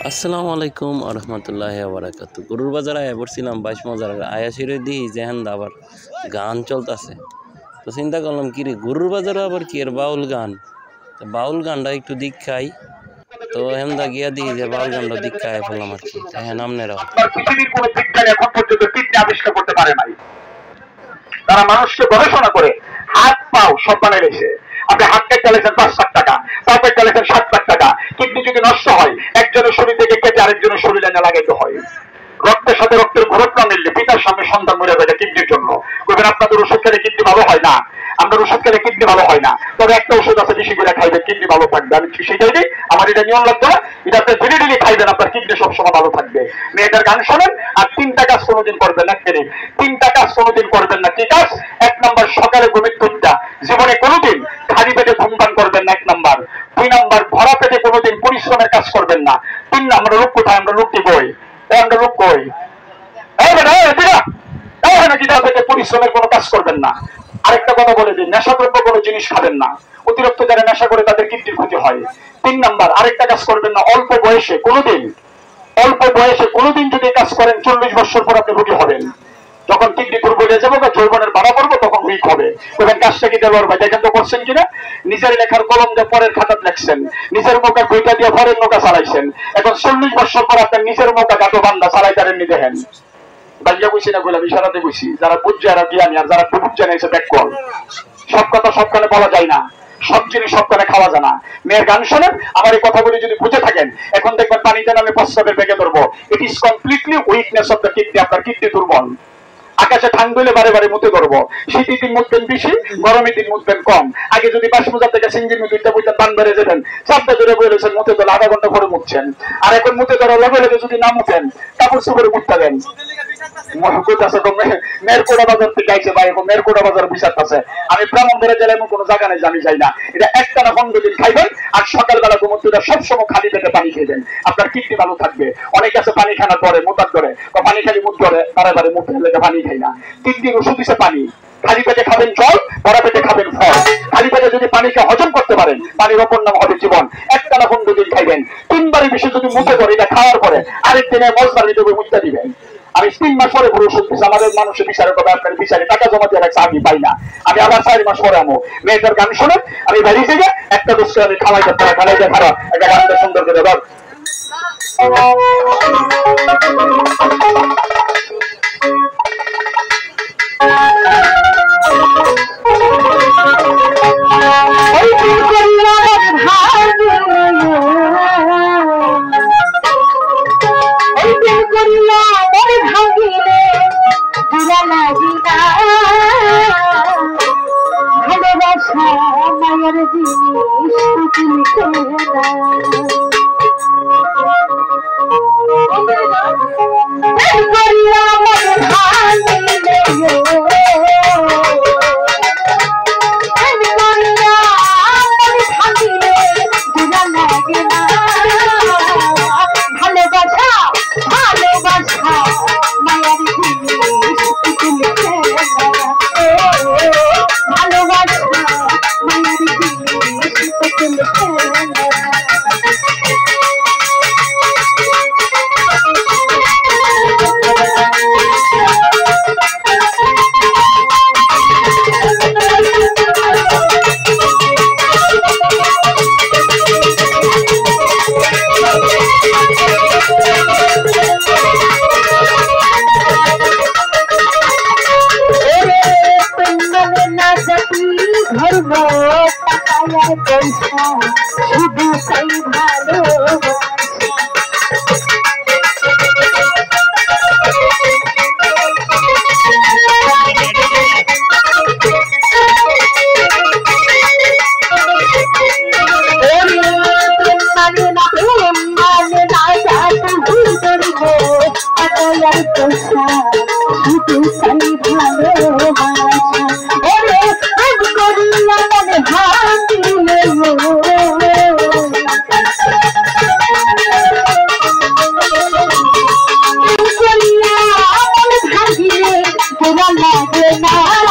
আসসালামু আলাইকুম আরহামতুল্লাহি ওয়া বারাকাতুহু। গরুর বাজারে আয়া পড়ছিলাম 22 মজার আয়াসিরে দিই যেহেন আবার গান চলতেছে, তো চিন্তা করলাম কি রে গরুর বাজারে আবার কি এর বাউল গান, তো বাউল গানটা একটু দীক্ষাই, তো হেমদা গিয়া দিই যে বাউল গানটা দীক্ষায় ফেললাম আর কি। হ্যাঁ নামনেরাও পৃথিবীর কোন বিজ্ঞানী এখন পর্যন্ত কিডনি আবিষ্কার করতে পারে নাই। তারা মানুষকে গবেষণা করে হাত পাও সব বানিয়ে রেখেছে। আপনি হাত কেটে চালিয়েছেন 5 লাখ টাকা, পা কেটে চালিয়েছেন 7 লাখ টাকা। কিডনি যদি নষ্ট হয় একজনের শরীর থেকে কেটে আরেকজনের শরীরে লাগাইতে হয়। রক্তের সাথে রক্তের ঘনত্ব না মিললে পিতার সামনে সন্তান মরে যাবে কিডনির জন্য। বলবেন আপনাদের ওষুধ খেলে কিডনি ভালো হয় না, আমরা ওষুধ খেলে কিডনি ভালো হয় না, তবে একটা ওষুধ আছে বেশি করে খাইবেন কিডনি ভালো থাকবে। আমি সেটাই দিই, আমার এটা নিয়ম লাগবে না, এটা আপনি ধীরে ধীরে খাইবেন, আপনার কিডনি সবসময় ভালো থাকবে। মেয়েটার গান শোনেন আর 3টা কাজ কোনোদিন করবেন না। কেন 3টা কাজ কোনোদিন করবেন না? কি কাজ? 1 নম্বর সকালে ঘুমের দুধটা, জীবনে কোনোদিন খালি পেটে ধূমপান করবেন না 1 নম্বর। 2 নম্বর ভরা পেটে কোনোদিন পরিশ্রমের কাজ করবেন না। 3 নম্বর লোক কোথায়? আমরা লোকটি বই আমরা লোক কই পরিশ্রমের কোনো কাজ করবেন না। আরেকটা কথা বলে দিন, নেশাদ্রব্য কোনো জিনিস খাবেন না। অতিরিক্ত যারা নেশা করে তাদের কিডনির ক্ষতি হয়। 3 নম্বর আরেকটা কাজ করবেন না, অল্প বয়সে কোনোদিন যদি কাজ করেন 40 বছর পর আপনি রোগী হবেন। যখন কিডনি দুর্বল হয়ে যাবো বা যৌবনের বাড়া পড়বো তখন উইক হবে। তখন কাজটা কি দেওয়ার ভাই দেখেন তো করছেন কিনা? নিজের লেখার কলম দিয়ে পরের খাতাত লেখছেন, নিজের নৌকা বইটা দিয়ে পরের নৌকা চালাইছেন। এখন 40 বছর পর আপনার নিজের নৌকা গাতো বান্ধা চালাই তারেননি। দেখেন বাংলা কইছি না বললাম, ইশারাতে কইছি। যারা বুঝছে আর জ্ঞানী আর যারা বুঝছে না এসে ব্যাক কল। সব কথা সবখানে বলা যায় না, সব জিনিস সবখানে খাওয়া যায় না। মেয়ের গান শোনেন, আমার এই কথাগুলি যদি বুঝে থাকেন, এখন দেখবেন পানিতে নামে প্রস্রাবের বেগে ধরবো। It is completely weakness of the kidney. আপনার কিডনি দুর্বল। আকাশে ঠান্ডা হলে বারে বারে মুতে ধরবো। শীতের দিন মুতবেন বেশি, গরমের দিন মুতবেন কম। আগে যদি 5 মোজার থেকে সিঙ্গির মুতুইটা বইতেন বান বেড়ে যেতেন, 4টা ধরে বলেছেন মুতে ধরে আধা ঘন্টা পরে মুতছেন। আর এখন মুতে ধরার লগে লগে যদি না মুতেন কাপড় চোপড়ে মুততে দেন। মেরকোটা বাজার থেকে আইছে ভাই, এখন মেরকোটা বাজার বিচার আছে। আমি ব্রাহ্মণবাড়িয়া জেলায় এমন কোনো জায়গা নেই আমি যাই না। এটা একটানা 15 দিন খাইবেন আর সকালবেলা ঘুমোতে সবসময় খালি পেটে পানি খাইবেন, আপনার কিডনি ভালো থাকবে। অনেক আছে পানি খানার পরে মোটার ধরে পানি খালি মুখ ধরে বারে বারে মুখ লেগে পানি খাই না। কিডনির ওষুধ দিছে পানি। খালি পেটে খাবেন জল, ভরা পেটে খাবেন ফল। খালি পেটে যদি পানিকে হজম করতে পারেন, পানির অপর নাম হবে জীবন। একটানা 15 দিন খাইবেন। 3 বারের বেশি যদি মুখে ধরে এটা খাওয়ার পরে আরেক দিনে মশলা দিতে মুখটা দিবেন। আমি 3 মাস পরে পুরো ওষুধ দিচ্ছি। আমাদের মানুষের বিচারে করবে, আপনার বিচারে টাকা জমা দিয়ে রাখছে, আমি পাই না। আমি আবার 4 মাস পরে আমো। মেয়েটার গান শোনেন, আমি বাড়ি থেকে একটা দোষ আমি খাওয়াইতে খারাপ একটা গানটা সুন্দর করে বল। ভালোবাসা মায়ের জিনিস ধর্ম টাকায় পয়সা শুধু তাই ভালো। Bye.